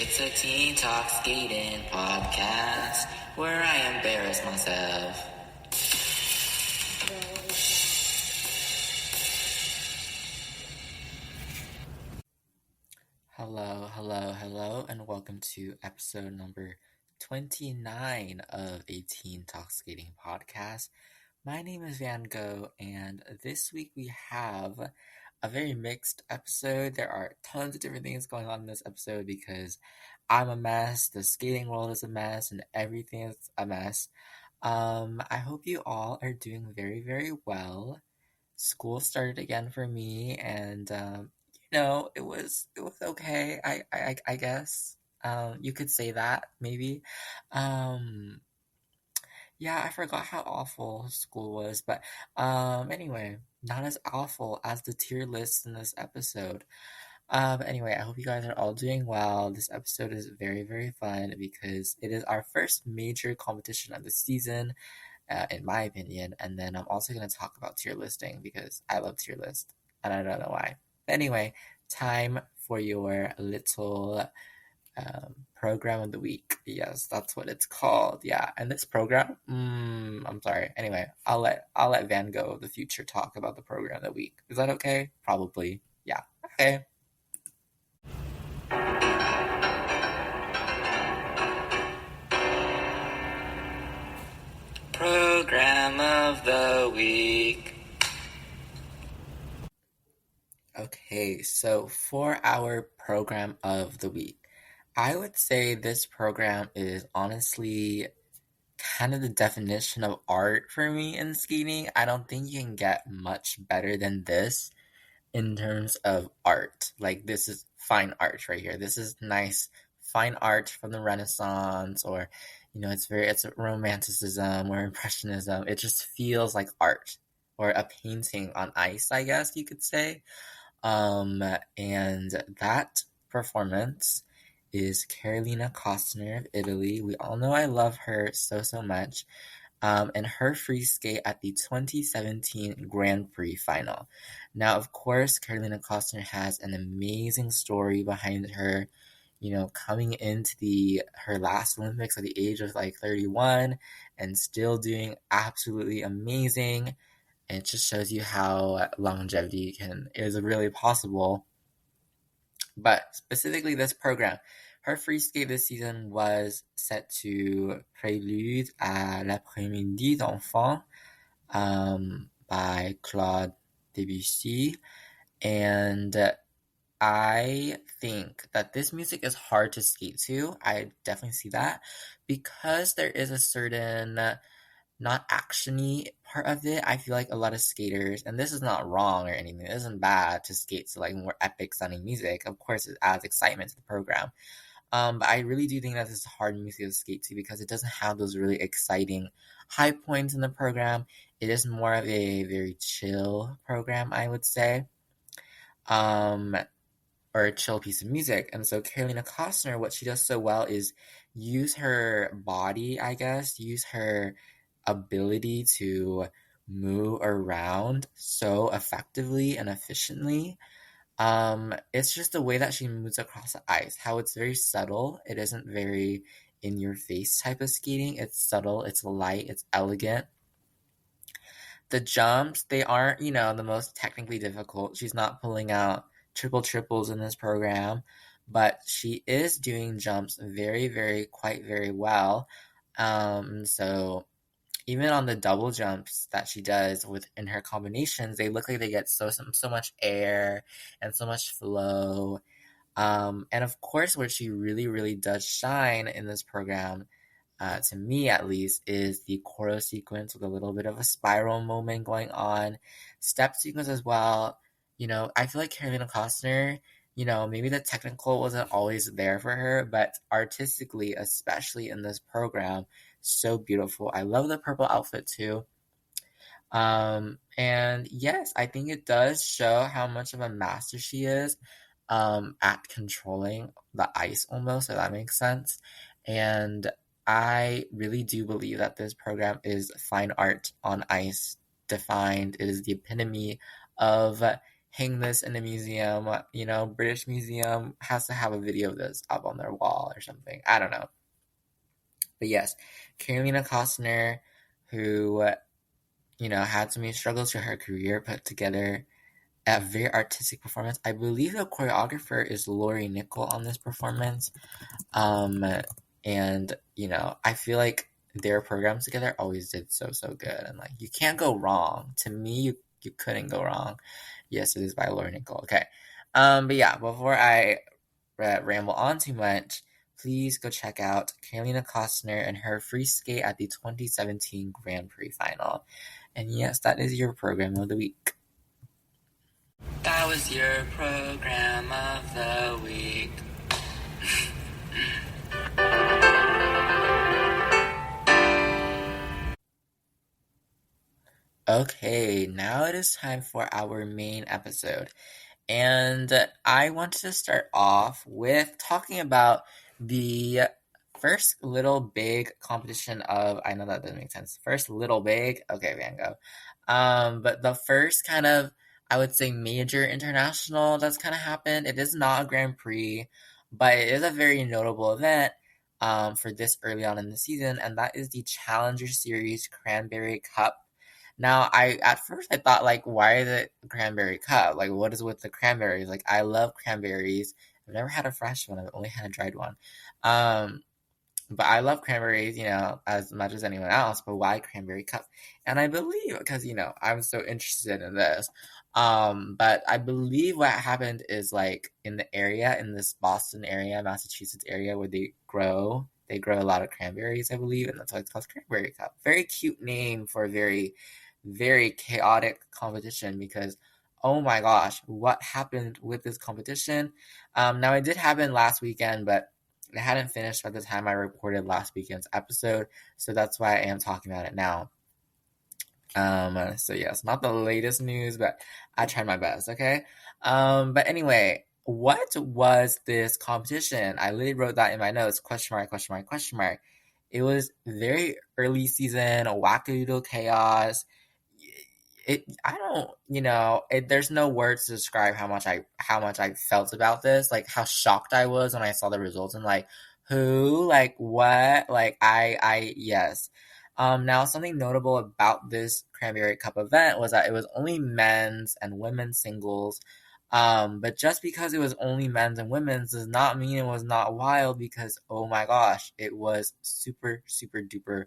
It's a teen talk skating podcast where I embarrass myself. Hello, and welcome to episode number 29 of a teen talk skating podcast. My name is Van Gogh, and this week we have a very mixed episode. There are tons of different things going on in this episode because I'm a mess, the skating world is a mess, and everything is a mess. I hope you all are doing very, very well. School started again for me, and it was okay. I guess you could say that maybe. Um, yeah, I forgot how awful school was, but anyway, not as awful as the tier list in this episode. Anyway, I hope you guys are all doing well. This episode is very, very fun because it is our first major competition of the season, in my opinion. And then I'm also going to talk about tier listing because I love tier list and I don't know why. But anyway, time for your little program of the week. Yes, that's what it's called. Yeah, and this program, I'm sorry. Anyway, I'll let Van Gogh of the future talk about the program of the week. Is that okay? Probably. Yeah. Okay. Program of the week. Okay, so for our program of the week, I would say this program is honestly kind of the definition of art for me in skating. I don't think you can get much better than this in terms of art. Like, this is fine art right here. This is nice, fine art from the Renaissance, or, it's romanticism or impressionism. It just feels like art or a painting on ice, I guess you could say. And that performance is Carolina Costner of Italy. We all know I love her so much. And her free skate at the 2017 Grand Prix final. Now, of course, Carolina Costner has an amazing story behind her, coming into her last Olympics at the age of 31 and still doing absolutely amazing. And it just shows you how longevity is really possible. But specifically this program, her free skate this season was set to Prélude à l'après-midi d'enfant by Claude Debussy. And I think that this music is hard to skate to. I definitely see that because there is a certain not actiony part of it. I feel like a lot of skaters, and this is not wrong or anything, it isn't bad to skate to more epic sounding music. Of course, it adds excitement to the program. But I really do think that this is hard music to skate to because it doesn't have those really exciting high points in the program. It is more of a very chill program, I would say. Or a chill piece of music. And so Carolina Costner, what she does so well is use her body, I guess, use her ability to move around so effectively and efficiently. It's just the way that she moves across the ice, how it's very subtle. It isn't very in your face type of skating. It's subtle, it's light, it's elegant. The jumps, they aren't, the most technically difficult. She's not pulling out triples in this program, but she is doing jumps quite very well. So even on the double jumps that she does in her combinations, they look like they get so much air and so much flow. And of course, where she really does shine in this program, to me at least, is the choreo sequence with a little bit of a spiral moment going on. Step sequence as well. I feel like Carolina Costner, maybe the technical wasn't always there for her, but artistically, especially in this program, so beautiful. I love the purple outfit too. And yes, I think it does show how much of a master she is at controlling the ice almost, if that makes sense. And I really do believe that this program is fine art on ice defined. It is the epitome of hang this in a museum. British Museum has to have a video of this up on their wall or something. I don't know. But yes, Carolina Costner, who, had so many struggles through her career, put together a very artistic performance. I believe the choreographer is Lori Nickel on this performance. Um, and, I feel like their programs together always did so, so good. And, like, you can't go wrong. To me, you couldn't go wrong. Yes, it is by Lori Nickel. Okay. But yeah, before I ramble on too much, please go check out Carolina Costner and her free skate at the 2017 Grand Prix final. And yes, that is your program of the week. That was your program of the week. Okay, now it is time for our main episode. And I wanted to start off with talking about the first little big competition of, I know that doesn't make sense. First little big, okay, Van Gogh. But the first kind of, I would say, major international that's kind of happened. It is not a Grand Prix, but it is a very notable event for this early on in the season, and that is the Challenger Series Cranberry Cup. Now, at first I thought, like, why the cranberry cup? Like, what is with the cranberries? Like, I love cranberries. I've never had a fresh one. I've only had a dried one. Um, but I love cranberries, as much as anyone else. But why cranberry cup? And I believe because I'm so interested in this. But I believe what happened is like in the area, in this Boston area, Massachusetts area, where they grow a lot of cranberries, I believe, and that's why it's called Cranberry Cup. Very cute name for a very, very chaotic competition because, oh my gosh, what happened with this competition? Now, it did happen last weekend, but it hadn't finished by the time I recorded last weekend's episode, so that's why I am talking about it now. So yes, not the latest news, but I tried my best, okay? But anyway, what was this competition? I literally wrote that in my notes, question mark, question mark, question mark. It was very early season, wackadoodle chaos. I don't, there's no words to describe how much I felt about this, like how shocked I was when I saw the results and like who, like what, like yes. Now something notable about this Cranberry Cup event was that it was only men's and women's singles. But just because it was only men's and women's does not mean it was not wild because oh my gosh, it was super, super duper,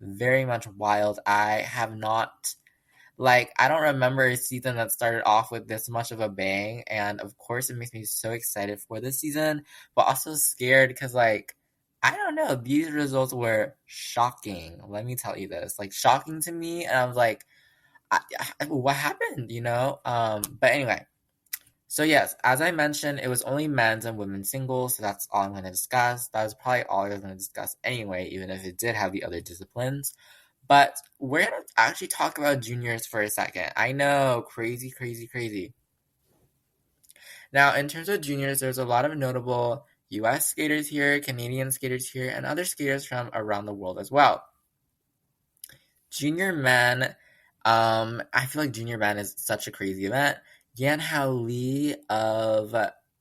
very much wild. I have not like, I don't remember a season that started off with this much of a bang, and of course it makes me so excited for this season, but also scared because, like, I don't know, these results were shocking. Let me tell you this, like, shocking to me, and I was like, what happened, But anyway, so yes, as I mentioned, it was only men's and women's singles, so that's all I'm going to discuss. That was probably all I was going to discuss anyway, even if it did have the other disciplines. But we're going to actually talk about juniors for a second. I know, crazy, crazy, crazy. Now, in terms of juniors, there's a lot of notable US skaters here, Canadian skaters here, and other skaters from around the world as well. Junior men, I feel like junior men is such a crazy event. Yan Hao Lee of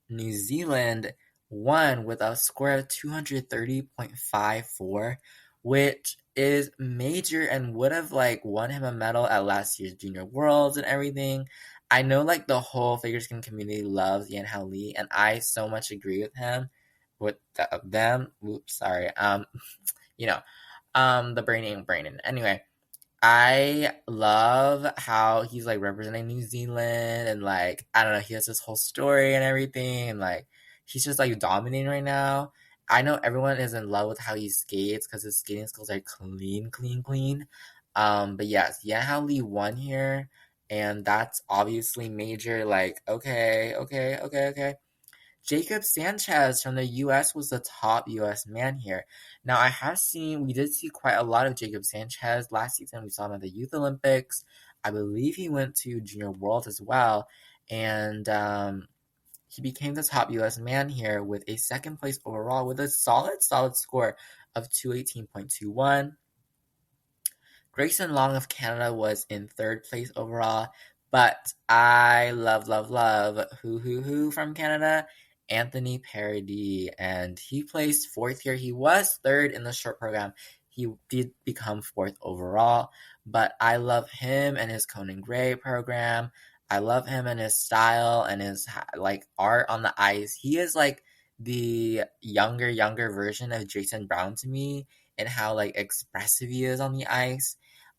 New Zealand won with a score of 230.54, which is major and would have like won him a medal at last year's Junior Worlds and everything. I know like the whole figure skating community loves Yan Hao Lee, and I so much agree with him, with them. Oops, sorry. The Brandon. Anyway, I love how he's like representing New Zealand and like I don't know, he has this whole story and everything and like he's just like dominating right now. I know everyone is in love with how he skates because his skating skills are clean, clean, clean. But yes, Yan Lee won here, and that's obviously major. Like, okay, okay, okay, okay. Jacob Sanchez from the US was the top US man here. Now, we did see quite a lot of Jacob Sanchez last season. We saw him at the Youth Olympics. I believe he went to Junior World as well. And he became the top US man here with a second place overall with a solid, solid score of 218.21. Grayson Long of Canada was in third place overall. But I love who from Canada? Anthony Parody, and he placed fourth here. He was third in the short program. He did become fourth overall, but I love him and his Conan Gray program. I love him and his style and his like art on the ice. He is like the younger version of Jason Brown to me, and how like expressive he is on the ice.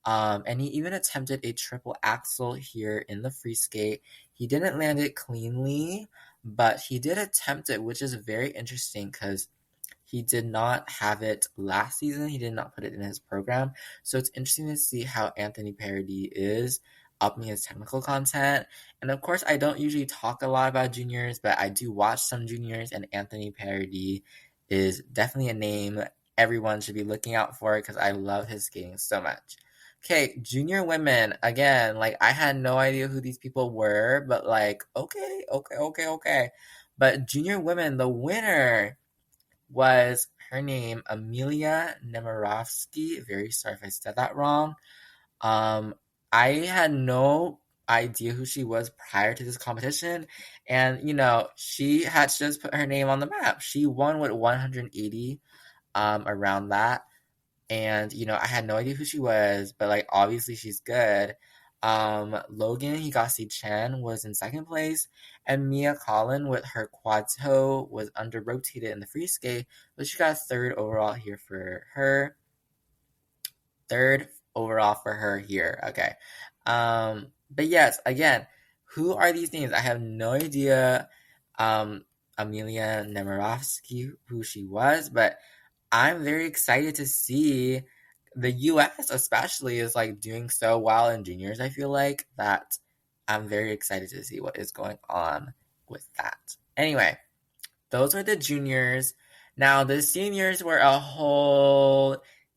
And he even attempted a triple axel here in the free skate. He didn't land it cleanly, but he did attempt it, which is very interesting because he did not have it last season. He did not put it in his program. So it's interesting to see how Anthony Parody is upping his technical content. And of course, I don't usually talk a lot about juniors, but I do watch some juniors, and Anthony Parody is definitely a name everyone should be looking out for because I love his skating so much. Okay, junior women, again, like I had no idea who these people were, but like, okay. But junior women, the winner was her name, Amelia Nemirovsky. Very sorry if I said that wrong. Um, I had no idea who she was prior to this competition, and she had just put her name on the map. She won with 180, around that. And I had no idea who she was, but like obviously she's good. Logan Higasi Chen was in second place, and Mia Collin with her quad toe was under rotated in the free skate, but she got third overall here for her. Third overall for her here. Okay. But yes, again, who are these names? I have no idea. Amelia Nemirovsky, who she was, but I'm very excited to see the US especially is like doing so well in juniors. I feel like that I'm very excited to see what is going on with that. Anyway, those were the juniors. Now the seniors were a whole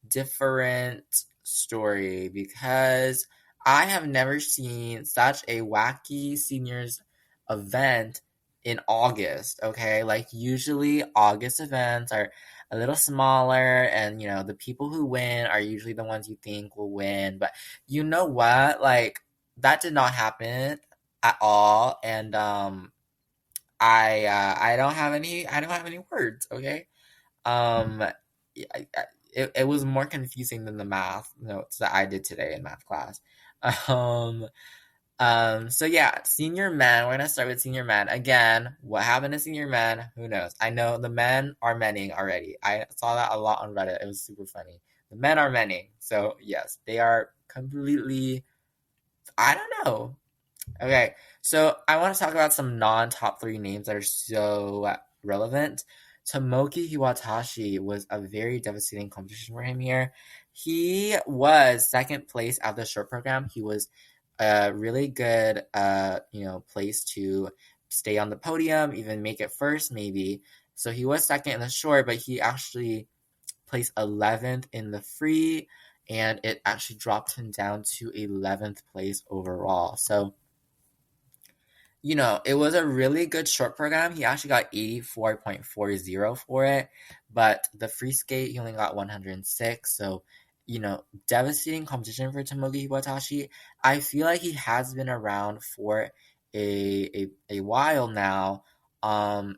different story because I have never seen such a wacky seniors event in August, okay? Like usually August events are a little smaller, and the people who win are usually the ones you think will win. But you know what? Like that did not happen at all, and I don't have any words, okay? Um it was more confusing than the math notes that I did today in math class. Um so yeah, senior men. We're gonna start with senior men. Again, what happened to senior men? Who knows? I know the men are menning already. I saw that a lot on Reddit. It was super funny. The men are menning. So yes, they are completely, I don't know. Okay, so I want to talk about some non-top three names that are so relevant. Tomoki Hiwatashi was a very devastating competition for him here. He was second place at the short program. He was a really good, place to stay on the podium, even make it first, maybe. So he was second in the short, but he actually placed 11th in the free, and it actually dropped him down to 11th place overall. So it was a really good short program. He actually got 84.40 for it, but the free skate, he only got 106. So, devastating competition for Tomoki Hiwatashi. I feel like he has been around for a while now. And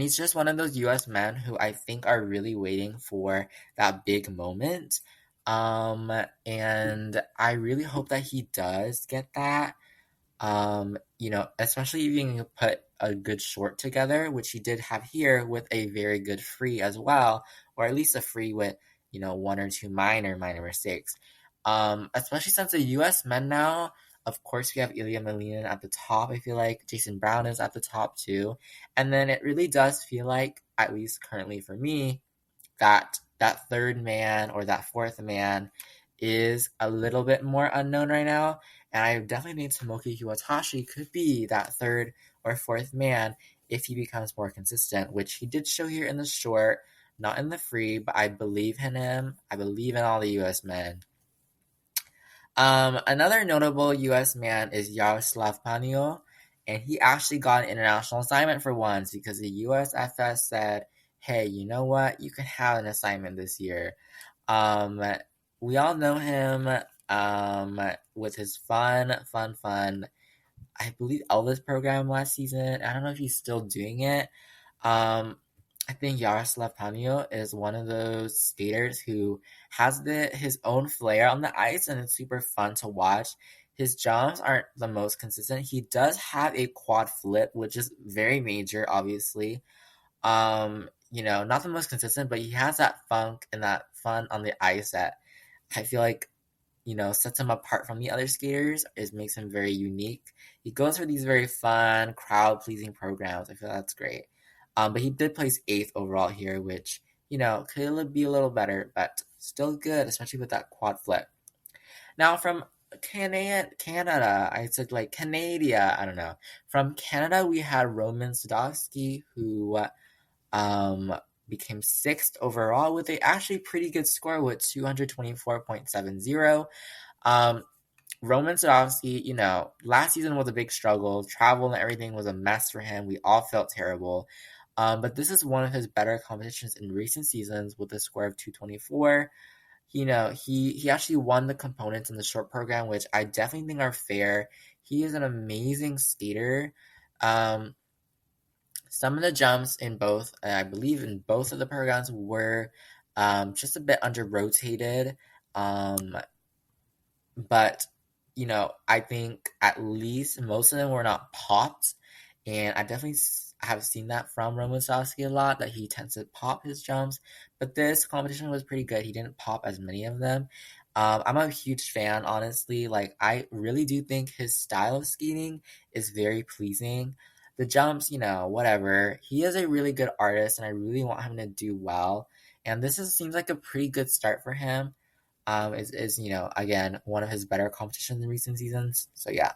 he's just one of those US men who I think are really waiting for that big moment. And I really hope that he does get that. Especially if you can put a good short together, which he did have here with a very good free as well, or at least a free with, one or two minor mistakes. Especially since the US men now, of course, we have Ilya Malinin at the top. I feel like Jason Brown is at the top too. And then it really does feel like, at least currently for me, that third man or that fourth man is a little bit more unknown right now. And I definitely think Tomoki Hiwatashi could be that third or fourth man if he becomes more consistent, which he did show here in the short, not in the free, but I believe in him. I believe in all the US men. Another notable US man is Yaroslav Panio, and he actually got an international assignment for once because the USFS said, hey, you know what? You can have an assignment this year. We all know him with his fun I believe, Elvis program last season. I don't know if he's still doing it. I think Yaroslav Panyo is one of those skaters who has his own flair on the ice, and it's super fun to watch. His jumps aren't the most consistent. He does have a quad flip, which is very major, obviously. Not the most consistent, but he has that funk and that fun on the ice that I feel like sets him apart from the other skaters. It makes him very unique. He goes for these very fun, crowd-pleasing programs. I feel that's great. But he did place 8th overall here, which, could be a little better, but still good, especially with that quad flip. Now, from Canada, I said like Canada, I don't know. From Canada, we had Roman Sadowski, who became 6th overall with a actually pretty good score with 224.70. Roman Sadowski, last season was a big struggle. Travel and everything was a mess for him. We all felt terrible. But this is one of his better competitions in recent seasons with a score of 224. He actually won the components in the short program, which I definitely think are fair. He is an amazing skater. Some of the jumps in both, I believe in both of the programs, were just a bit under rotated. But, I think at least most of them were not popped. And I definitely have seen that from Roman Sadowski a lot, that he tends to pop his jumps. But this competition was pretty good. He didn't pop as many of them. I'm a huge fan, honestly. Like, I really do think his style of skating is very pleasing. The jumps, whatever. He is a really good artist, and I really want him to do well. And this seems like a pretty good start for him. Is again, one of his better competitions in recent seasons. So yeah.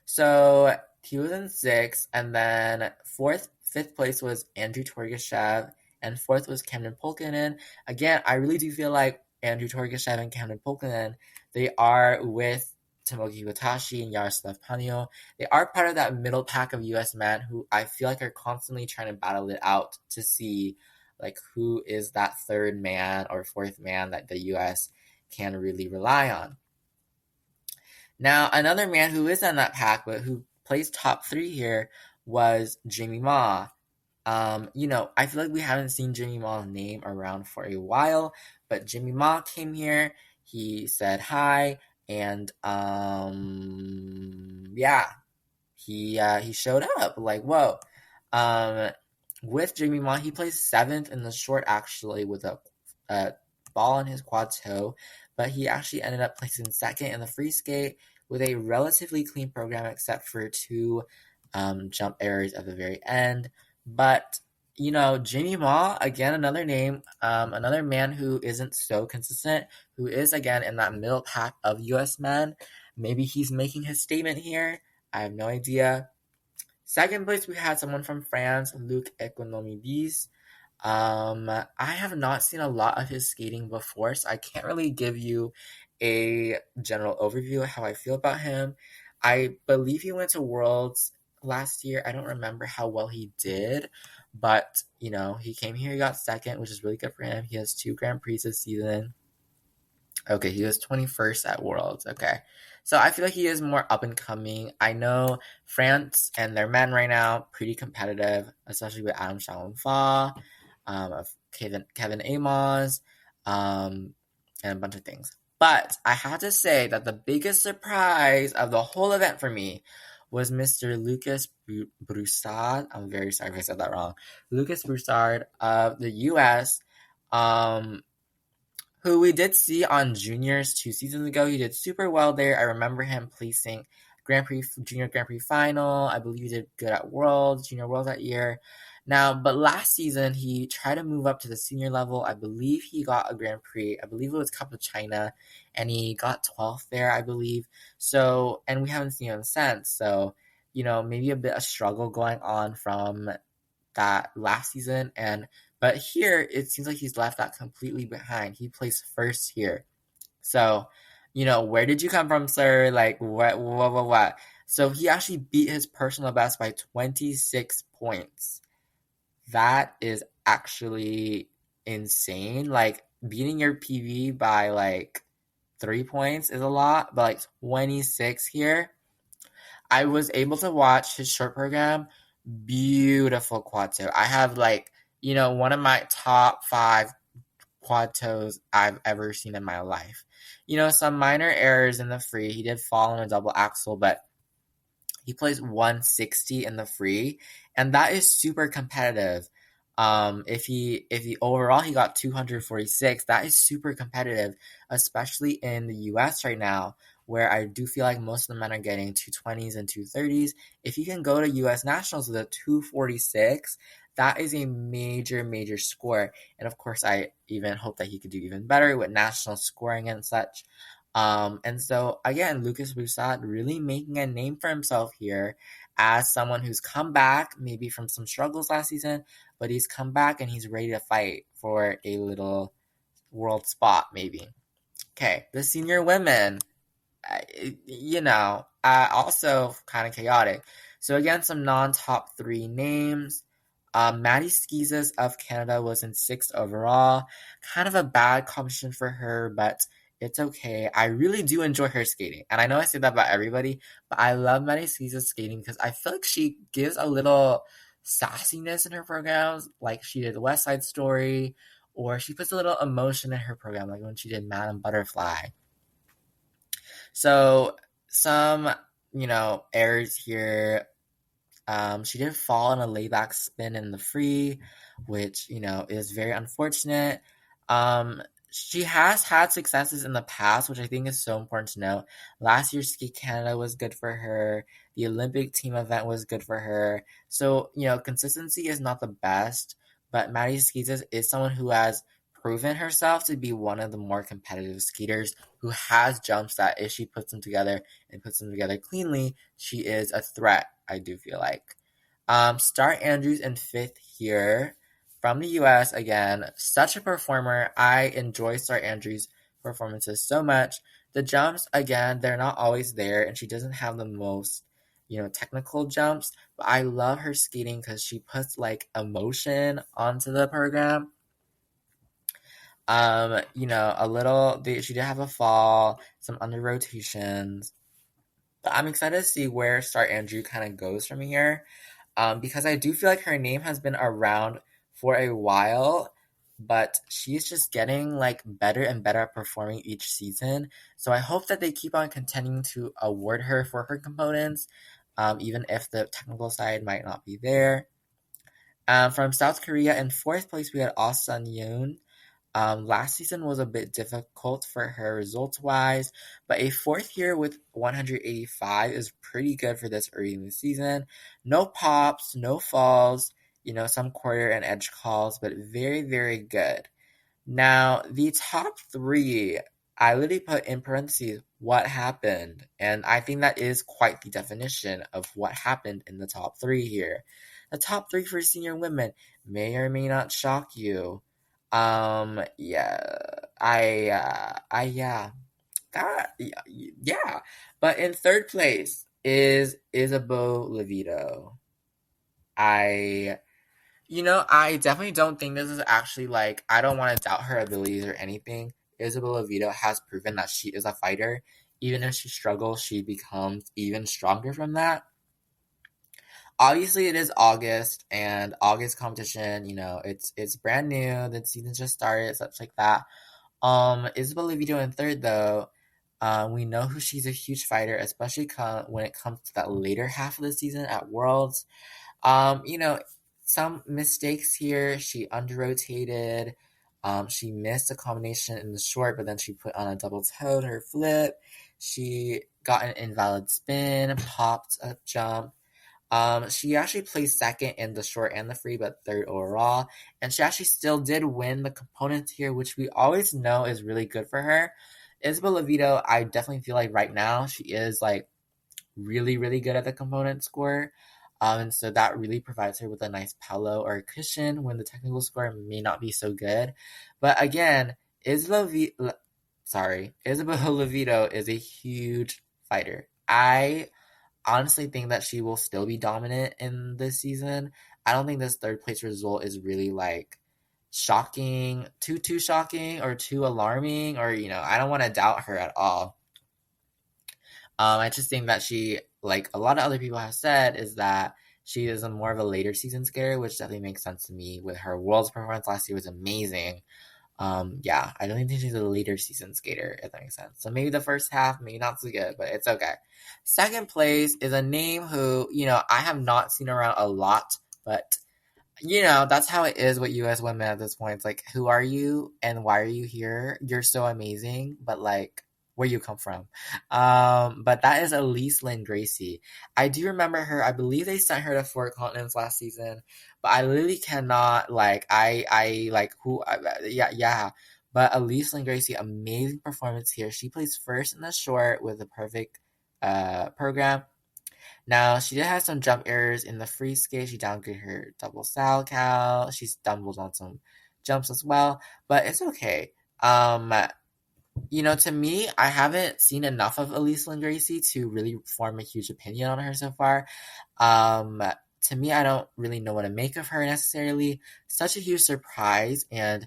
So he was in 6th, and then 5th place was Andrew Torgashev, and 4th was Camden Polkinen. Again, I really do feel like Andrew Torgashev and Camden Polkinen, they are with Tomoki Watashi and Yaroslav Panyo. They are part of that middle pack of US men who I feel like are constantly trying to battle it out to see like who is that third man or fourth man that the US can really rely on. Now, another man who is in that pack, but who plays top 3 here, was Jimmy Ma. I feel like we haven't seen Jimmy Ma's name around for a while, but Jimmy Ma came here. He said hi, and he showed up. Like, whoa. With Jimmy Ma, he placed 7th in the short, actually, with a ball on his quad toe, but he actually ended up placing 2nd in the free skate with a relatively clean program, except for 2 jump errors at the very end. But, Jimmy Ma, again, another name, another man who isn't so consistent, who is, again, in that middle pack of US men. Maybe he's making his statement here. I have no idea. 2nd place, we had someone from France, Luc Economidis. I have not seen a lot of his skating before, so I can't really give you a general overview of how I feel about him. I believe he went to Worlds last year. I don't remember how well he did, but, he came here, he got 2nd, which is really good for him. He has 2 Grand Prix this season. Okay, he was 21st at Worlds. Okay. So I feel like he is more up and coming. I know France and their men right now, pretty competitive, especially with Adam Shaolin-Fa, of Kevin Amos, and a bunch of things. But I have to say that the biggest surprise of the whole event for me was Mr. Lucas Broussard. I'm very sorry if I said that wrong. Lucas Broussard of the US, who we did see on juniors 2 seasons ago. He did super well there. I remember him placing junior Grand Prix final. I believe he did good at Worlds, junior Worlds that year. Now, but last season, he tried to move up to the senior level. I believe he got a Grand Prix. I believe it was Cup of China, and he got 12th there, I believe. So, and we haven't seen him since. So, maybe a bit of struggle going on from that last season. But here, it seems like he's left that completely behind. He placed 1st here. So, where did you come from, sir? Like, what? So he actually beat his personal best by 26 points. That is actually insane. Like, beating your PV by, like, 3 points is a lot, but, like, 26 here, I was able to watch his short program. Beautiful quad toe. I have one of my top 5 quad toes I've ever seen in my life. Some minor errors in the free. He did fall on a double axel, but he plays 160 in the free, and that is super competitive. If he overall he got 246, that is super competitive, especially in the US right now, where I do feel like most of the men are getting 220s and 230s. If you can go to US Nationals with a 246, that is a major, major score. And of course, I even hope that he could do even better with national scoring and such. And so again, Lucas Broussard really making a name for himself here as someone who's come back maybe from some struggles last season, but he's come back and he's ready to fight for a little world spot maybe. Okay, the senior women, also kind of chaotic. So again, some non-top 3 names. Maddie Skeezes of Canada was in 6th overall. Kind of a bad competition for her, but it's okay. I really do enjoy her skating. And I know I say that about everybody, but I love Maddie Skeezes skating because I feel like she gives a little sassiness in her programs, like she did West Side Story, or she puts a little emotion in her program, like when she did Madame Butterfly. So some, errors here. She did fall on a layback spin in the free, which, is very unfortunate. She has had successes in the past, which I think is so important to know. Last year's Ski Canada was good for her. The Olympic team event was good for her. So, consistency is not the best, but Maddie Skeezes is someone who has proven herself to be one of the more competitive skaters who has jumps that if she puts them together and puts them together cleanly, she is a threat, I do feel like. Star Andrews in 5th here from the US again. Such a performer. I enjoy Star Andrews' performances so much. The jumps, again, they're not always there, and she doesn't have the most, technical jumps, but I love her skating because she puts emotion onto the program. She did have a fall, some under rotations. But I'm excited to see where Star Andrew kind of goes from here. Because I do feel like her name has been around for a while, but she's just getting better and better at performing each season. So I hope that they keep on continuing to award her for her components, even if the technical side might not be there. From South Korea in 4th place, we had Ah Sun Yoon. Last season was a bit difficult for her results-wise, but a 4th year with 185 is pretty good for this early in the season. No pops, no falls, some quarter and edge calls, but very, very good. Now, the top 3, I literally put in parentheses what happened, and I think that is quite the definition of what happened in the top 3 here. The top 3 for senior women may or may not shock you. Yeah, yeah, yeah. But in 3rd place is Isabeau Levito. I definitely don't think this is actually I don't want to doubt her abilities or anything. Isabeau Levito has proven that she is a fighter. Even if she struggles, she becomes even stronger from that. Obviously, it is August, and August competition, it's brand new. The season just started, such like that. Isabel Levito in 3rd, though. We know who she's a huge fighter, especially when it comes to that later half of the season at Worlds. Some mistakes here. She under-rotated. She missed a combination in the short, but then she put on a double toe to her flip. She got an invalid spin, popped a jump. She actually placed 2nd in the short and the free, but 3rd overall. And she actually still did win the components here, which we always know is really good for her. Isabel Levito, I definitely feel like right now she is really, really good at the component score. And so that really provides her with a nice pillow or a cushion when the technical score may not be so good. But again, Isabel Levito is a huge fighter. I honestly think that she will still be dominant in this season. I don't think this 3rd place result is really shocking, too shocking or too alarming, or I don't want to doubt her at all. I just think that she like a lot of other people have said, is that she is a more of a later season skater, which definitely makes sense to me. With her Worlds performance last year was amazing. Yeah, I don't think she's a later season skater, if that makes sense. So maybe the first half, maybe not so good, but it's okay. Second place is a name who, I have not seen around a lot, but that's how it is with US women at this point. It's like, who are you and why are you here? You're so amazing, but like, where you come from. But that is Elise Lynn Gracie. I do remember her. I believe they sent her to Four Continents last season, but I literally cannot like I like who yeah. But Elise Lynn Gracie, amazing performance here. She plays first in the short with a perfect program. Now, she did have some jump errors in the free skate. She downgraded her double sal cal. She stumbled on some jumps as well, but it's okay. To me, I haven't seen enough of Elise Lynn Gracie to really form a huge opinion on her so far. To me, I don't really know what to make of her necessarily. Such a huge surprise, and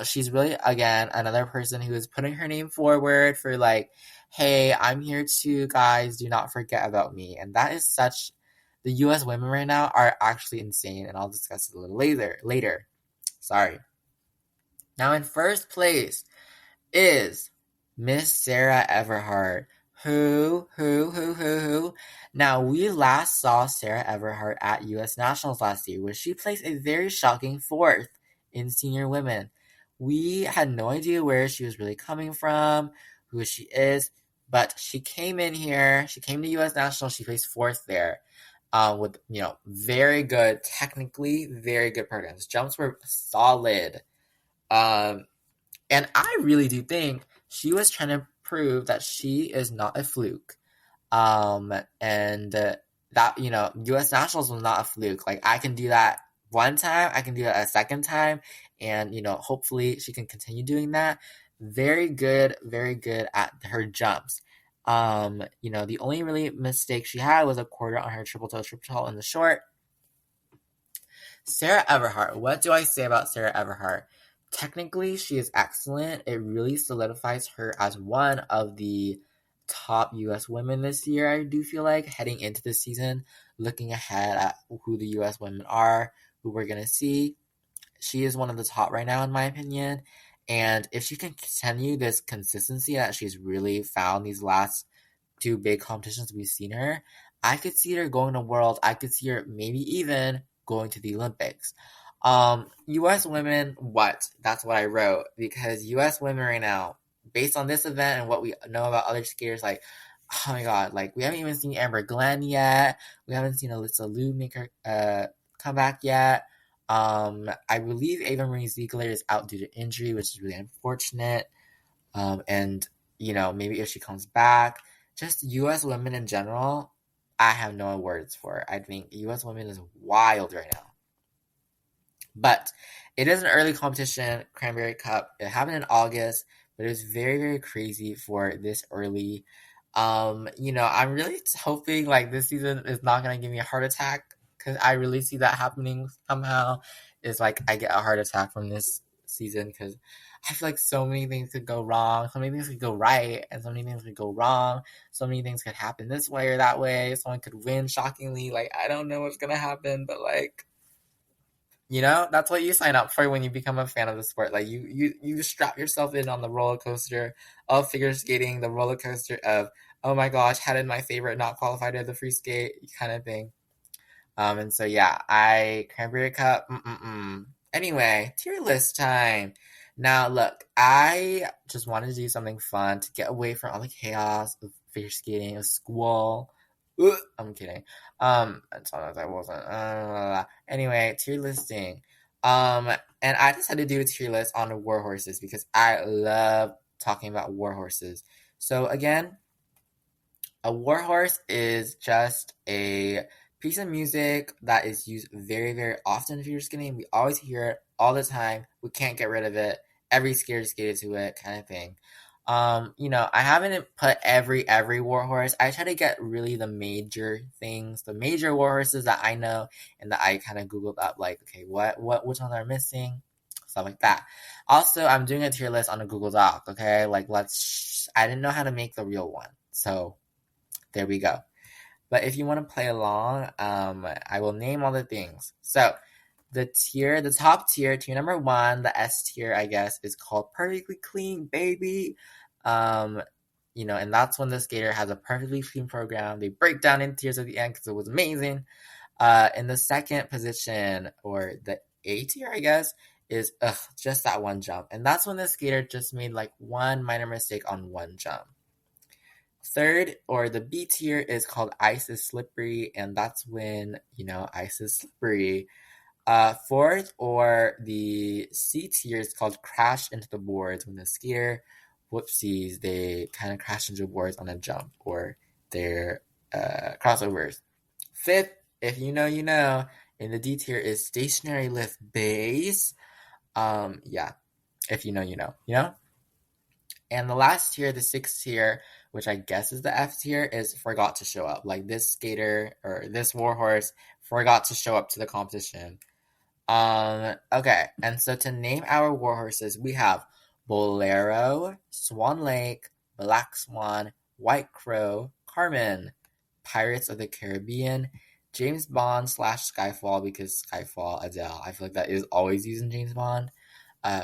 she's really, again, another person who is putting her name forward for like, hey, I'm here too, guys, do not forget about me. And that is such, the US women right now are actually insane, and I'll discuss it a little later. Sorry. Now in first place is Miss Sarah Everhart. Who? Now, we last saw Sarah Everhart at US Nationals last year, where she placed a very shocking 4th in senior women. We had no idea where she was really coming from, who she is, but she came in here, she came to US Nationals, she placed 4th there. With, very good, technically very good programs. Jumps were solid. And I really do think she was trying to prove that she is not a fluke. And that, US Nationals was not a fluke. Like, I can do that one time, I can do that a second time, and, hopefully she can continue doing that. Very good at her jumps. The only really mistake she had was a quarter on her triple toe in the short. Sarah Everhart. What do I say about Sarah Everhart? Technically, she is excellent. It really solidifies her as one of the top US women this year, I do feel like, heading into the season, looking ahead at who the US women are, who we're going to see. She is one of the top right now, in my opinion. And if she can continue this consistency that she's really found these last 2 big competitions we've seen her, I could see her going to Worlds. I could see her maybe even going to the Olympics. US women, what? That's what I wrote. Because US women right now, based on this event and what we know about other skaters, like, oh my god, like, we haven't even seen Amber Glenn yet. We haven't seen Alyssa Liu make her comeback yet. I believe Ava Marie Ziegler is out due to injury, which is really unfortunate. And, maybe if she comes back, just US women in general, I have no words for it. I think US women is wild right now. But it is an early competition, Cranberry Cup. It happened in August, but it was very, very crazy for this early. I'm really hoping like this season is not going to give me a heart attack, because I really see that happening somehow. Is like I get a heart attack from this season, because I feel like so many things could go wrong, so many things could go right, and so many things could go wrong. So many things could happen this way or that way. Someone could win shockingly. Like, I don't know what's going to happen, but like, that's what you sign up for when you become a fan of the sport. Like, you strap yourself in on the roller coaster of figure skating, the roller coaster of, oh my gosh, how did my favorite not qualify to the free skate kind of thing. And so yeah, Cranberry Cup. Anyway, tier list time. Now look, I just wanted to do something fun to get away from all the chaos of figure skating, of school. I'm kidding. Sometimes I wasn't. Anyway, tier listing. And I just had to do a tier list on Warhorses because I love talking about Warhorses. So again, a Warhorse is just a piece of music that is used very, very often in figure skating. We always hear it all the time. We can't get rid of it. Every skater skated to it, kind of thing. I haven't put every Warhorse. I try to get really the major things, the major Warhorses that I know and that I kind of Googled up, like, okay, which ones are missing? Stuff like that. Also, I'm doing a tier list on a Google Doc, okay? Like, I didn't know how to make the real one. So, there we go. But if you want to play along, I will name all the things. So the top tier number 1, the S tier, I guess, is called Perfectly Clean, baby. And that's when the skater has a perfectly clean program. They break down in tears at the end because it was amazing. In the second position, or the A tier, I guess, is just that one jump. And that's when the skater just made like one minor mistake on one jump. Third, or the B tier, is called Ice is Slippery, and that's when, ice is slippery. Fourth, or the C tier, is called Crash into the Boards, when the skater, whoopsies, they kind of crash into the boards on a jump, or their crossovers. Fifth, if you know, you know, in the D tier is Stationary Lift Bass. Yeah, if you know, you know, you know? And the last tier, the sixth tier, which I guess is the F tier, is forgot to show up. Like this skater or this warhorse forgot to show up to the competition. Okay, and so to name our warhorses, we have Bolero, Swan Lake, Black Swan, White Crow, Carmen, Pirates of the Caribbean, James Bond / Skyfall, because Skyfall, Adele, I feel like that is always used in James Bond.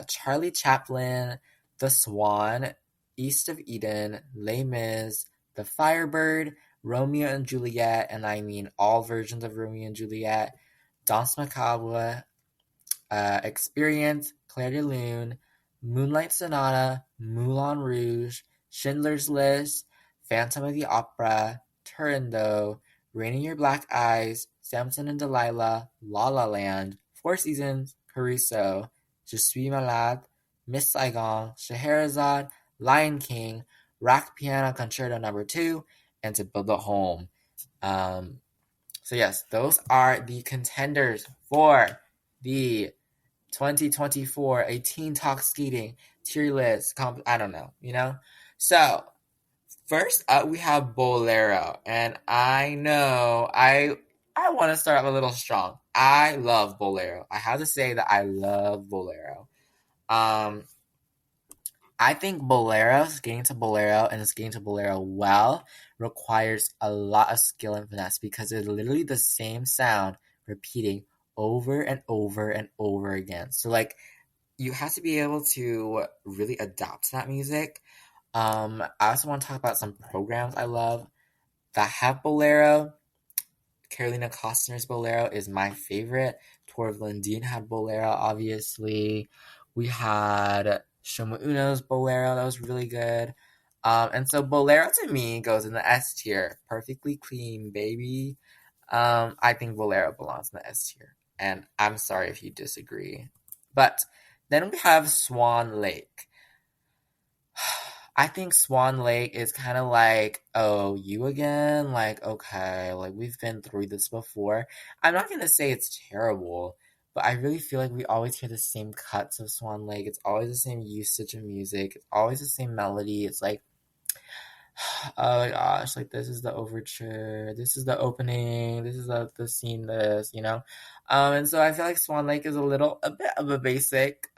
Charlie Chaplin, The Swan, East of Eden, Les Mis, The Firebird, Romeo and Juliet, and I mean all versions of Romeo and Juliet, Danse Macabre, Experience, Clair de Lune, Moonlight Sonata, Moulin Rouge, Schindler's List, Phantom of the Opera, Turandot, Rain in Your Black Eyes, Samson and Delilah, La La Land, Four Seasons, Caruso, Je suis malade, Miss Saigon, Scheherazade, Lion King, Rock Piano Concerto No. 2, and To Build a Home. So yes, those are the contenders for the 2024 18 Talk Skating tier list. I don't know, you know? So first up, we have Bolero, and I know I want to start off a little strong. I love Bolero. I have to say that I love Bolero. I think Bolero, skating to Bolero and skating to Bolero well, requires a lot of skill and finesse because it's literally the same sound repeating over and over and over again. So like you have to be able to really adapt to that music. I also want to talk about some programs I love that have Bolero. Carolina Costner's Bolero is my favorite. Tour of Lundin had Bolero, obviously. We had Shoma Uno's Bolero, that was really good. And so Bolero to me goes in the S tier. Perfectly clean, baby. I think Bolero belongs in the S tier. And I'm sorry if you disagree. But then we have Swan Lake. I think Swan Lake is kind of like, oh, you again? Like, okay, like we've been through this before. I'm not going to say it's terrible, but I really feel like we always hear the same cuts of Swan Lake. It's always the same usage of music. It's always the same melody. It's like, oh my gosh, like this is the overture, this is the opening, this is the scene, and so I feel like Swan Lake is a bit of a basic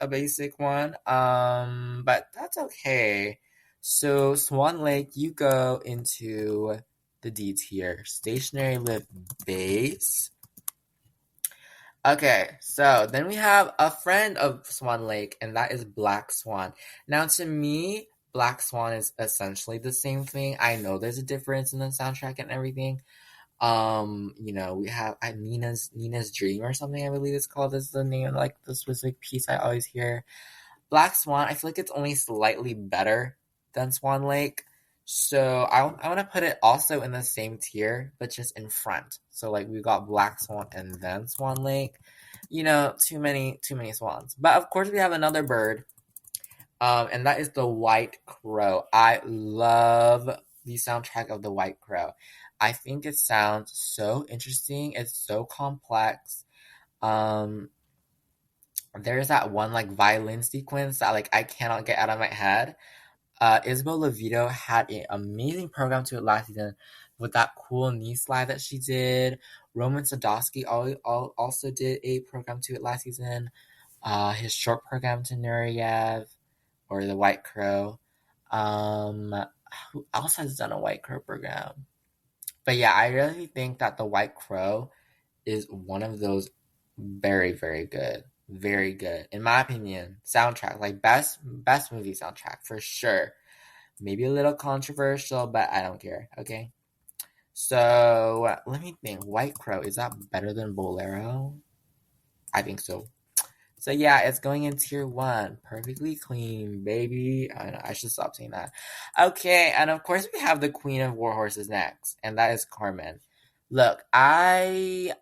one, but that's okay. So Swan Lake, you go into the D tier, Stationary Lift Bass. Okay, so then we have a friend of Swan Lake, and that is Black Swan. Now, to me, Black Swan is essentially the same thing. I know there's a difference in the soundtrack and everything. We have Nina's Dream or something, I believe it's called. Is the name of like the specific piece I always hear. Black Swan, I feel like it's only slightly better than Swan Lake. So I want to put it also in the same tier, but just in front. So like we got Black Swan and then Swan Lake. Too many swans. But of course we have another bird, and that is the White Crow. I love the soundtrack of the White Crow. I think it sounds so interesting. It's so complex. There's that one like violin sequence that like I cannot get out of my head. Isabel Levito had an amazing program to it last season with that cool knee slide that she did. Roman Sadowski also did a program to it last season. His short program to Nureyev, or the White Crow. Who else has done a White Crow program? But yeah, I really think that The White Crow is one of those very, very good. Very good. In my opinion, soundtrack, like best movie soundtrack for sure. Maybe a little controversial, but I don't care. Okay. So let me think. White Crow, is that better than Bolero? I think so. So yeah, it's going in tier one. Perfectly clean, baby. I know, I should stop saying that. Okay, and of course we have the Queen of Warhorses next, and that is Carmen. Look, I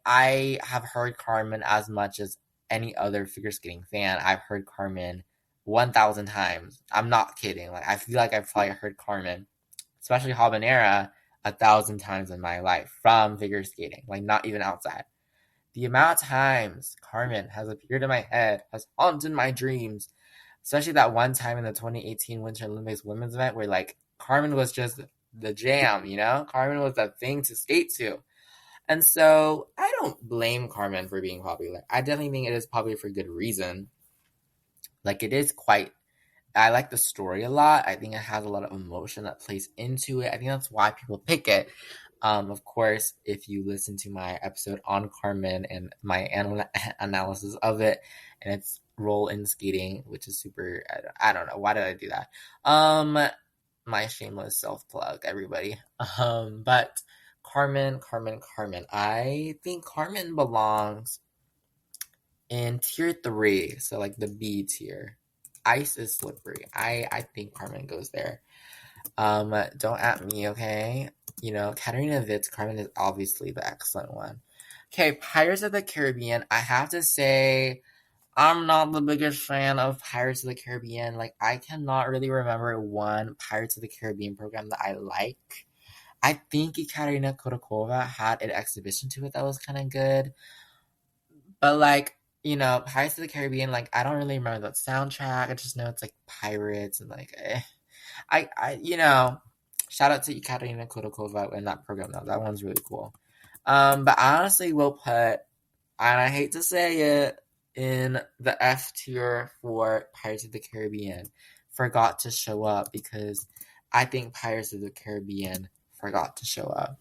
have heard Carmen as much as any other figure skating fan. I've heard Carmen 1,000 times. I'm not kidding. Like I feel like I've probably heard Carmen, especially Habanera, 1,000 times in my life from figure skating. Like not even outside. The amount of times Carmen has appeared in my head, has haunted my dreams, especially that one time in the 2018 Winter Olympics women's event where like Carmen was just the jam, you know? Carmen was the thing to skate to. And so I don't blame Carmen for being popular. I definitely think it is popular for good reason. Like it is quite I like the story a lot. I think it has a lot of emotion that plays into it. I think that's why people pick it. Of course, if you listen to my episode on Carmen and my analysis of it and its role in skating, which is super, I don't know, why did I do that? My shameless self plug, everybody. But Carmen. I think Carmen belongs in tier three, so like the B tier. Ice is slippery. I think Carmen goes there. Don't at me, okay? You know, Katarina Witt's Carmen is obviously the excellent one. Okay, Pirates of the Caribbean. I have to say, I'm not the biggest fan of Pirates of the Caribbean. Like, I cannot really remember one Pirates of the Caribbean program that I like. I think Ekaterina Kodakova had an exhibition to it that was kind of good. But, like, you know, Pirates of the Caribbean, like, I don't really remember that soundtrack. I just know it's, like, pirates and, like, you know, shout out to Ekaterina Kodakova in that program, though. That one's really cool. But I honestly will put, and I hate to say it, in the F tier for Pirates of the Caribbean. Forgot to show up because I think Pirates of the Caribbean forgot to show up.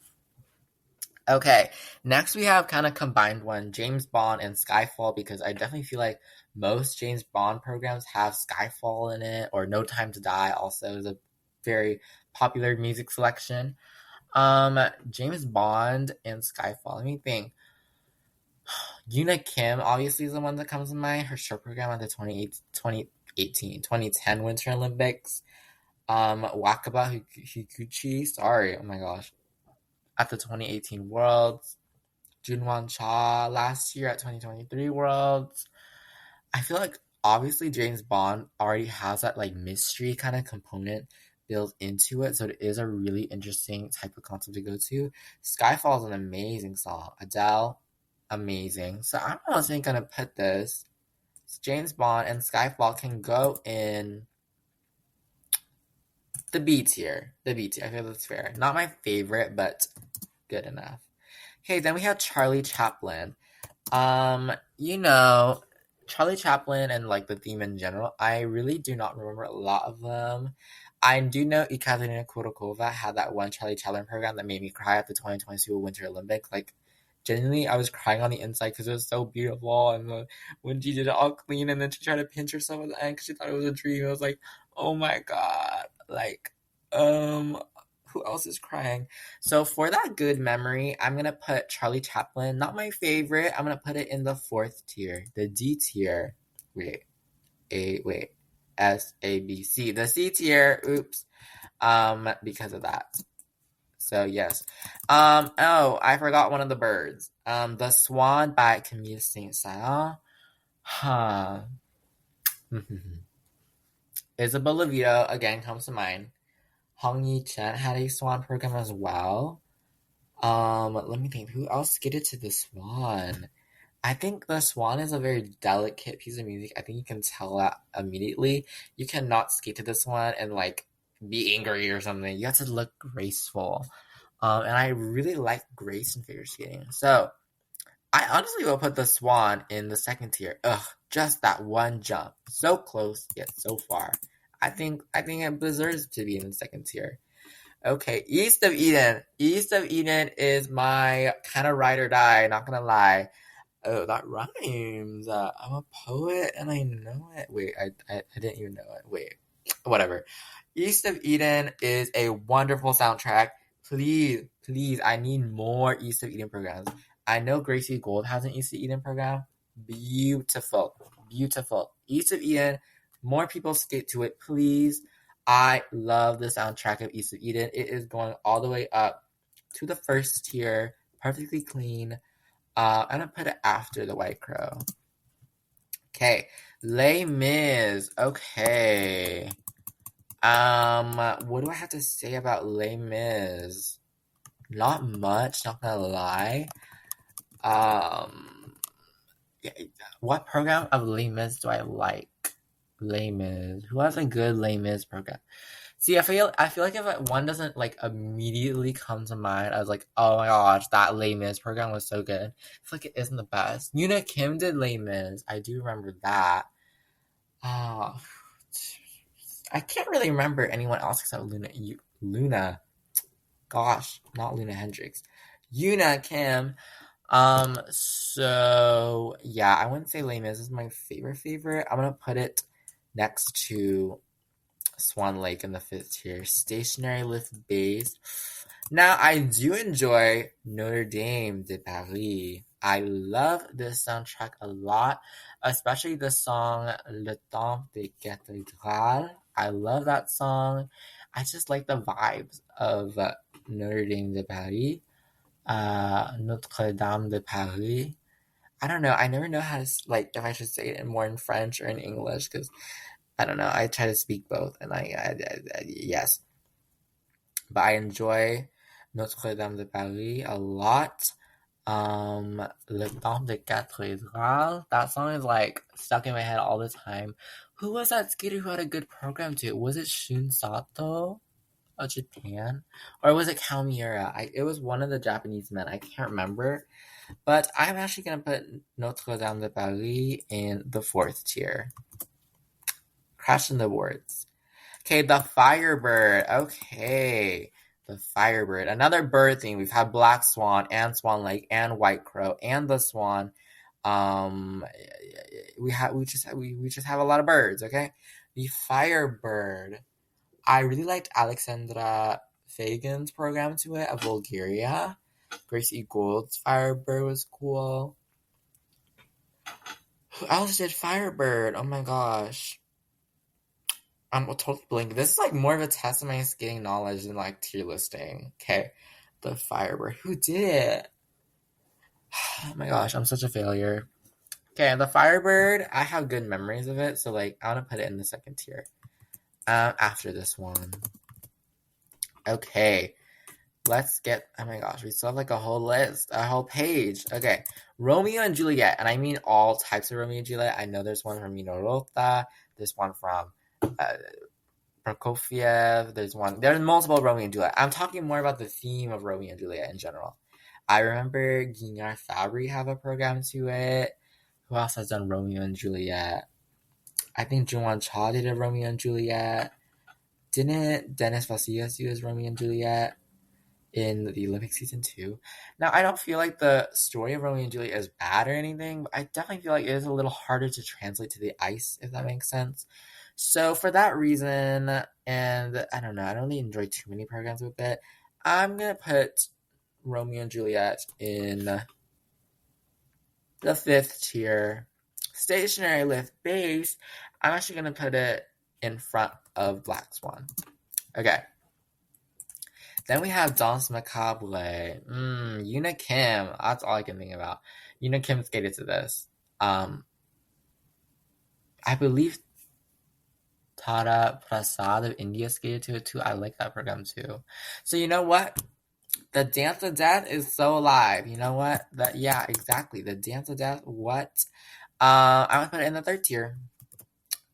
Okay, next we have kind of combined one, James Bond and Skyfall, because I definitely feel like most James Bond programs have Skyfall in it, or No Time to Die also is a very popular music selection. James Bond and Skyfall, let me think. Yuna Kim obviously is the one that comes to mind, her short program at the 2010 Winter Olympics. Wakaba Higuchi, sorry, oh my gosh, at the 2018 Worlds, Junwan Cha last year at 2023 Worlds. I feel like obviously James Bond already has that like mystery kind of component built into it, so it is a really interesting type of concept to go to. Skyfall is an amazing song. Adele, amazing. So I'm honestly gonna put this. James Bond and Skyfall can go in the B tier. The B tier. I feel that's fair. Not my favorite, but good enough. Okay, then we have Charlie Chaplin. You know, Charlie Chaplin and like the theme in general, I really do not remember a lot of them. I do know Ekaterina Kurokova had that one Charlie Chaplin program that made me cry at the 2022 Winter Olympics. Like, genuinely, I was crying on the inside because it was so beautiful. And when she did it all clean and then she tried to pinch herself at the end because she thought it was a dream, I was like, oh my god. Like, who else is crying? So for that good memory, I'm gonna put Charlie Chaplin. Not my favorite. I'm gonna put it in the fourth tier, the D tier. Wait, S A B C, the C tier. Oops. Because of that. So yes. Oh, I forgot one of the birds. The Swan by Camille Saint-Saëns. Huh. Isabella Vito again comes to mind. Hong Yi-chen had a Swan program as well. Let me think. Who else skated to the Swan? I think the Swan is a very delicate piece of music. I think you can tell that immediately. You cannot skate to this one and like be angry or something. You have to look graceful. And I really like grace in figure skating. So I honestly will put the Swan in the second tier. Ugh, just that one jump. So close, yet so far. I think it deserves to be in the second tier. Okay, East of Eden. East of Eden is my kind of ride or die, not gonna lie. Oh, that rhymes. I'm a poet and I know it. Wait, I didn't even know it. Wait, whatever. East of Eden is a wonderful soundtrack. Please, please, I need more East of Eden programs. I know Gracie Gold has an East of Eden program. Beautiful, beautiful. East of Eden, more people skate to it, please. I love the soundtrack of East of Eden. It is going all the way up to the first tier, perfectly clean. I'm gonna put it after the White Crow. Okay, Les Mis. Okay. What do I have to say about Les Mis? Not much, not gonna lie. Yeah, what program of Les Mis do I like? Les Mis. Who has a good Les Mis program? See, I feel like if one doesn't like immediately come to mind, I was like, oh my gosh, that Les Mis program was so good. I feel like it isn't the best. Yuna Kim did Les Mis. I do remember that. Uh, I can't really remember anyone else except Luna. Gosh, not Luna Hendricks. Yuna Kim. So yeah, I wouldn't say Les Mis is my favorite. I'm gonna put it next to Swan Lake in the 5th tier. Stationary lift bass. Now, I do enjoy Notre Dame de Paris. I love this soundtrack a lot, especially the song Le Temps des Cathédrales. I love that song. I just like the vibes of Notre Dame de Paris. Notre Dame de Paris. I don't know. I never know how to, like, if I should say it more in French or in English, because I don't know. I try to speak both, and yes. But I enjoy Notre Dame de Paris a lot. Le Temps de Cathédrale. That song is like stuck in my head all the time. Who was that skater who had a good program to it? Was it Shun Sato of Japan? Or was it Kamiura? It was one of the Japanese men. I can't remember. But I'm actually going to put Notre Dame de Paris in the 4th tier. Crashing the words. Okay, the Firebird. Okay, the Firebird. Another bird theme. We've had Black Swan and Swan Lake and White Crow and the Swan. We just have a lot of birds. Okay, the Firebird. I really liked Alexandra Fagan's program to it of Bulgaria. Gracie Gould's Firebird was cool. Who else did Firebird? Oh my gosh. I'm totally blanking. This is like more of a test of my skating knowledge than like tier listing. Okay. The Firebird. Who did it? Oh my gosh, I'm such a failure. Okay, the Firebird, I have good memories of it, so like I want to put it in the 2nd tier. After this one. Okay. Let's get, oh my gosh, we still have like a whole list, a whole page. Okay. Romeo and Juliet, and I mean all types of Romeo and Juliet. I know there's one from Nino Rota, there's one from Prokofiev, there's multiple Romeo and Juliet. I'm talking more about the theme of Romeo and Juliet in general. I remember Guignard Fabry have a program to it. Who else has done Romeo and Juliet? I think Juan Cha did a Romeo and Juliet. Didn't Dennis Vasillas do his Romeo and Juliet in the Olympic season 2? Now, I don't feel like the story of Romeo and Juliet is bad or anything, but I definitely feel like it is a little harder to translate to the ice, if that makes sense. So for that reason, and I don't know, I don't really enjoy too many programs with it, I'm going to put Romeo and Juliet in the 5th tier. Stationary lift bass, I'm actually going to put it in front of Black Swan. Okay. Then we have Danse Macabre. Yuna Kim. That's all I can think about. Yuna Kim skated to this. I believe Tara Prasad of India skated to it too. I like that program too. So you know what? The Dance of Death is so alive. You know what? Yeah, exactly. The Dance of Death. What? I'm gonna put it in the 3rd tier.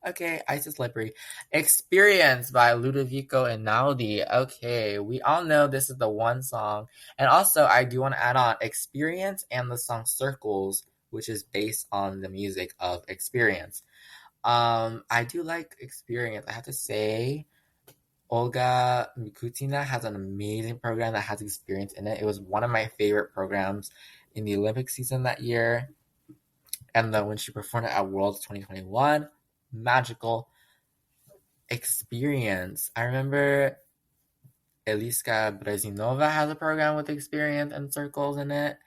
Okay, Ice is Slippery. Experience by Ludovico Einaudi. Okay, we all know this is the one song. And also, I do want to add on Experience and the song Circles, which is based on the music of Experience. I do like Experience, I have to say. Olga Mikutina has an amazing program that has experience in it. It was one of my favorite programs in the Olympic season that year. And then when she performed it at Worlds 2021, magical experience. I remember Eliska Brezinova has a program with experience and circles in it.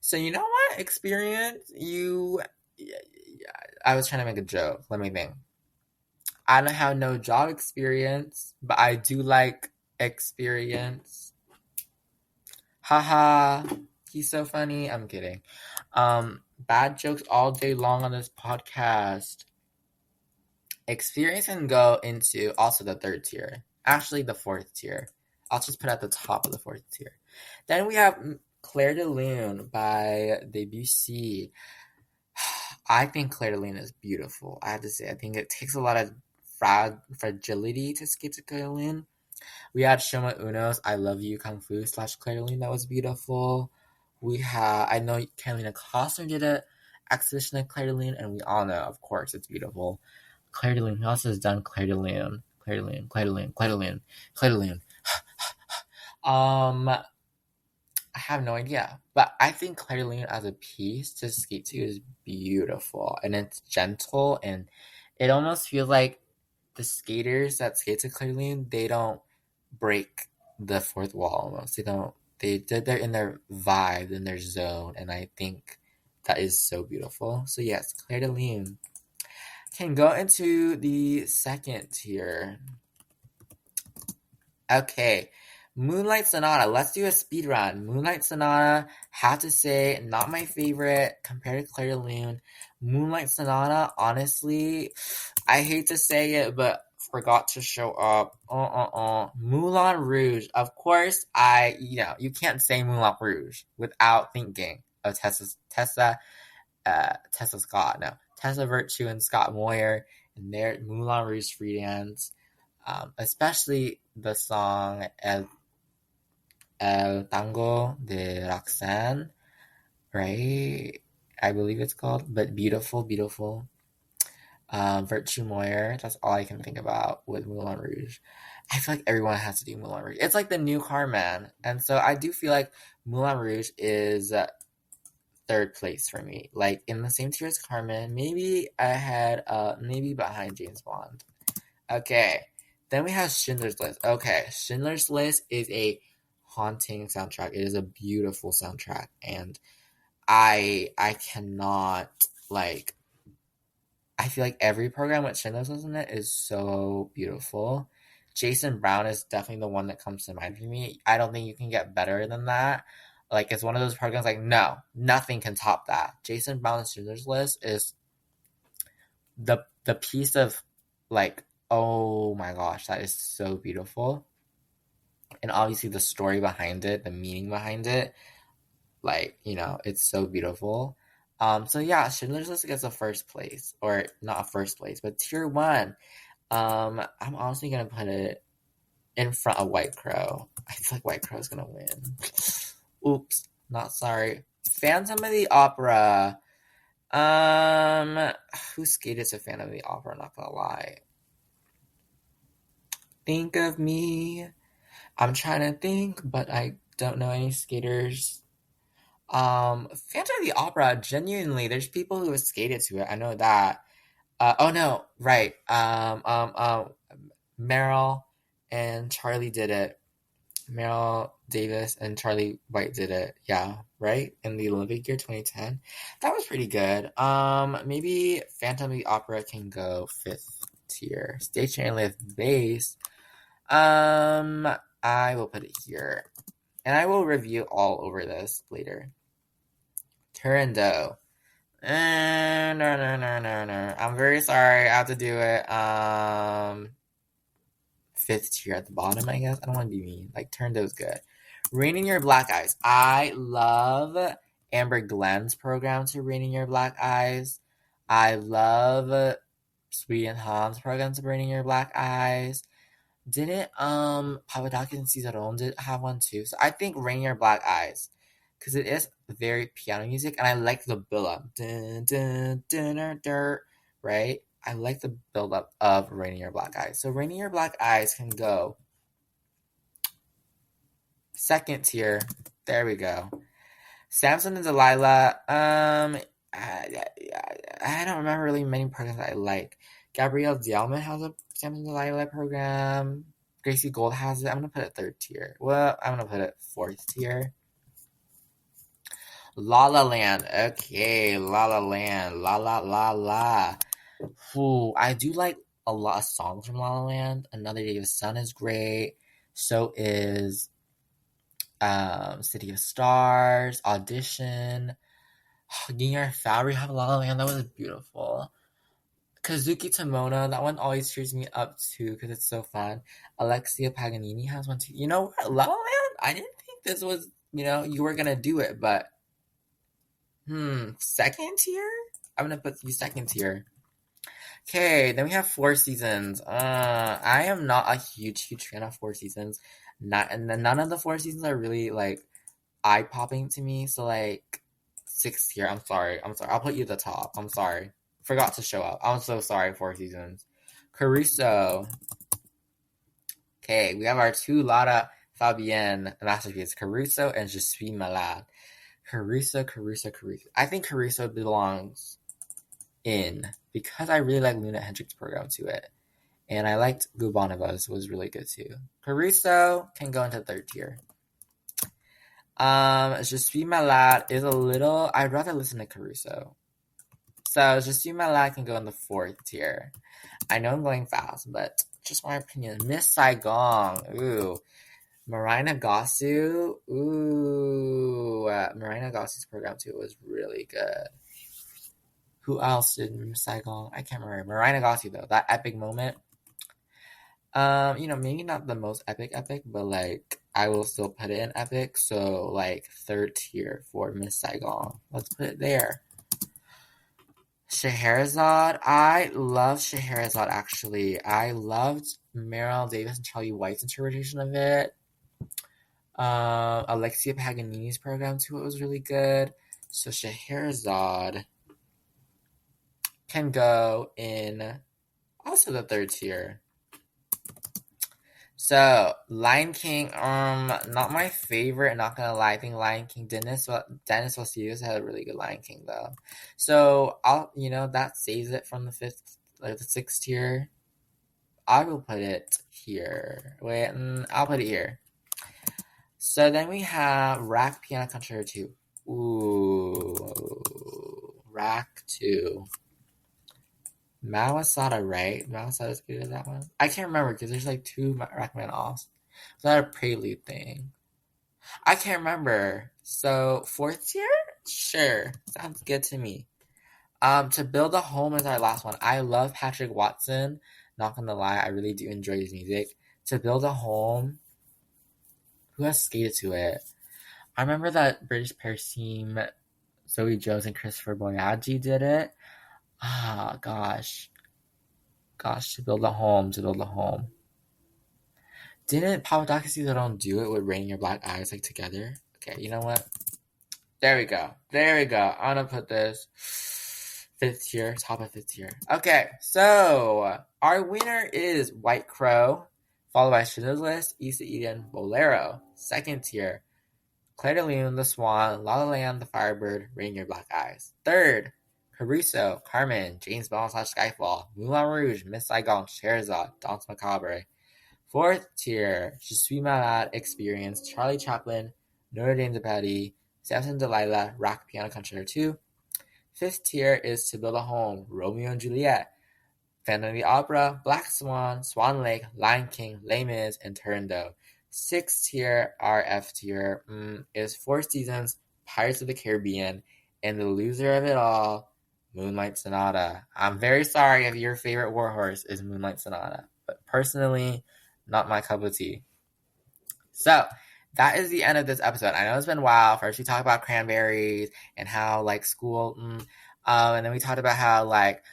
So you know what? Experience, I was trying to make a joke. Let me think. I don't have no job experience, but I do like experience. Haha. He's so funny. I'm kidding. Bad jokes all day long on this podcast. Experience can go into also the third tier. Actually, the fourth tier. I'll just put at the top of the fourth tier. Then we have Clair de Lune by Debussy. I think Clair de Lune is beautiful. I have to say, I think it takes a lot of fragility to skate to Clair de Lune. We had Shoma Uno's I Love You Kung Fu / Clair de Lune. That was beautiful. We have, I know Carolina Costner did an exhibition of Clair de Lune, and we all know, of course, it's beautiful. Clair de Lune. Who else has done Clair de Lune? Clair de Lune, Clair de Lune, Clair de Lune, Clair de Lune. I have no idea, but I think Clair de Lune as a piece to skate to is beautiful, and it's gentle, and it almost feels like the skaters that skate to Clair de Lune, they don't break the fourth wall almost. They're in their vibe, in their zone, and I think that is so beautiful. So yes, Clair de Lune can go into the second tier. Okay, Moonlight Sonata. Let's do a speed run. Moonlight Sonata, have to say, not my favorite compared to Clair de Lune. Moonlight Sonata, honestly, I hate to say it, but forgot to show up. Moulin Rouge. Of course, you can't say Moulin Rouge without thinking of Tessa Scott. No, Tessa Virtue and Scott Moyer and their Moulin Rouge free dance. Especially the song El Tango de Roxanne, right? I believe it's called, but beautiful, beautiful. Virtue Moyer, that's all I can think about with Moulin Rouge. I feel like everyone has to do Moulin Rouge. It's like the new Carmen, and so I do feel like Moulin Rouge is third place for me. Like in the same tier as Carmen, maybe ahead, maybe behind James Bond. Okay, then we have Schindler's List. Okay, Schindler's List is a haunting soundtrack. It is a beautiful soundtrack, and I cannot like. I feel like every program with Schindler's List in it is so beautiful. Jason Brown is definitely the one that comes to mind for me. I don't think you can get better than that. Like, it's one of those programs like, no, nothing can top that. Jason Brown's Schindler's List is the piece of, like, oh my gosh, that is so beautiful. And obviously the story behind it, the meaning behind it, like, it's so beautiful. So yeah, Schindler's List gets a first place, or not a first place, but tier 1. I'm honestly gonna put it in front of White Crow. I feel like White Crow's gonna win. Oops, not sorry. Phantom of the Opera. Who skated to Phantom of the Opera? Not gonna lie. Think of me. I'm trying to think, but I don't know any skaters. Phantom of the Opera, genuinely, there's people who have skated to it. I know that. Oh no, right. Meryl and Charlie did it. Meryl Davis and Charlie White did it. Yeah, right? In the Olympic year 2010. That was pretty good. Maybe Phantom of the Opera can go 5th tier. Stationary lift bass. I will put it here. And I will review all over this later. Turandot. No. I'm very sorry. I have to do it. 5th tier at the bottom, I guess. I don't want to be mean. Like, Turandot's good. Rain in Your Black Eyes. I love Amber Glenn's program to Rain in Your Black Eyes. I love Sweet and Han's program to Rain in Your Black Eyes. Didn't Papadakis and Cicerone did have one too? So I think Rain in Your Black Eyes, because it is very piano music, and I like the build-up. Dun, dun, dun, dun, dun, right? I like the build-up of Rain in Your Black Eyes. So Rain in Your Black Eyes can go Second tier. There we go. Samson and Delilah. I don't remember really many programs that I like. Gabrielle Dialman has a Samson and Delilah program. Gracie Gold has it. I'm gonna put it third tier. Well, I'm gonna put it fourth tier. La La Land. Okay, La La Land. La La La La. Ooh, I do like a lot of songs from La La Land. Another Day of the Sun is great. So is City of Stars, Audition. Gingham Fabry have La La Land. That was beautiful. Kazuki Tamona, that one always cheers me up too because it's so fun. Alexia Paganini has one too. You know what? La La Land? I didn't think this was, you were gonna do it, but second tier? I'm gonna put you second tier. Okay, then we have Four Seasons. I am not a huge fan of Four Seasons. None of the Four Seasons are really like eye popping to me. So like sixth tier. I'm sorry. I'll put you at the top. I'm sorry. Forgot to show up. I'm so sorry. Four Seasons. Caruso. Okay, we have our two Lara Fabienne masterpieces, Caruso and Je suis malade. Caruso. I think Caruso belongs in because I really like Luna Hendricks' program to it. And I liked Gubanova's was really good too. Caruso can go into third tier. Je suis malade is a little, I'd rather listen to Caruso. So Je suis malade can go in the fourth tier. I know I'm going fast, but just my opinion. Miss Saigon. Ooh. Marina Gosu. Ooh. Marina Gosu's program too was really good. Who else did Miss Saigon? I can't remember. Marina Gosu though. That epic moment. Maybe not the most epic, but like I will still put it in epic. So like third tier for Miss Saigon. Let's put it there. Scheherazade. I love Scheherazade actually. I loved Meryl Davis and Charlie White's interpretation of it. Alexia Paganini's program too, it was really good. So Scheherazade can go in also the third tier. So Lion King, not my favorite, not gonna lie. I think Lion King, Dennis Vasilis had a really good Lion King though. So that saves it from the sixth tier. I will put it here. Wait, I'll put it here. So then we have Rack Piano Concerto 2. Ooh, Rack 2. Mawasada, right? Mawasada's good at that one. I can't remember because there's like two Rackman offs. Was that a prelude thing? I can't remember. So fourth tier? Sure. Sounds good to me. To Build a Home is our last one. I love Patrick Watson. Not gonna lie, I really do enjoy his music. To Build a Home. Who has skated to it? I remember that British pair team, Zoe Jones and Christopher Boyadji did it. Gosh. To Build a Home. Didn't Papadakis Don't Do It with Rain in Your Black Eyes like together? Okay, you know what? There we go. I'm gonna put this fifth tier, top of fifth tier. Okay, so our winner is White Crow, followed by Schindler's List, Issa Eden, Bolero. Second tier, Claire de Lune, The Swan, La La Land, The Firebird, Rain in Your Black Eyes. Third, Caruso, Carmen, James Bond / Skyfall, Moulin Rouge, Miss Saigon, Scheherazade, Danse Macabre. Fourth tier, Je suis malade, Experience, Charlie Chaplin, Notre Dame de Paris, Samson Delilah, Rack Piano Concerto 2. Fifth tier is To Build a Home, Romeo and Juliet, Phantom of the Opera, Black Swan, Swan Lake, Lion King, Les Mis, and Turandot. Sixth tier, our F tier, is Four Seasons, Pirates of the Caribbean, and the loser of it all, Moonlight Sonata. I'm very sorry if your favorite Warhorse is Moonlight Sonata, but personally, not my cup of tea. So, that is the end of this episode. I know it's been a while. First, we talked about Cranberries and how, like, school, and then we talked about how, like,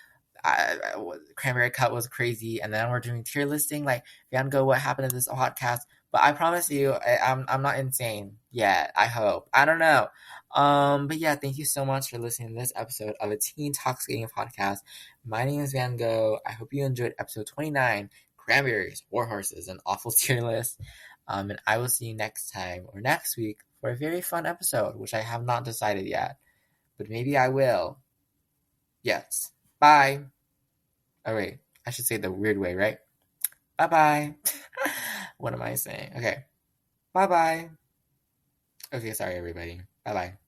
Cranberry Cup was crazy, and then we're doing tier listing. Like, Go, what happened in this podcast? But I promise you, I'm not insane yet. I hope. I don't know. But yeah, thank you so much for listening to this episode of a Teen Talk Skating podcast. My name is Van Gogh. I hope you enjoyed episode 29, Cranberries, Warhorses, and Awful Tier List. And I will see you next time or next week for a very fun episode, which I have not decided yet, but maybe I will. Yes. Bye. Oh, wait. I should say the weird way, right? Bye-bye. What am I saying? Okay. Bye-bye. Okay, sorry, everybody. Bye-bye.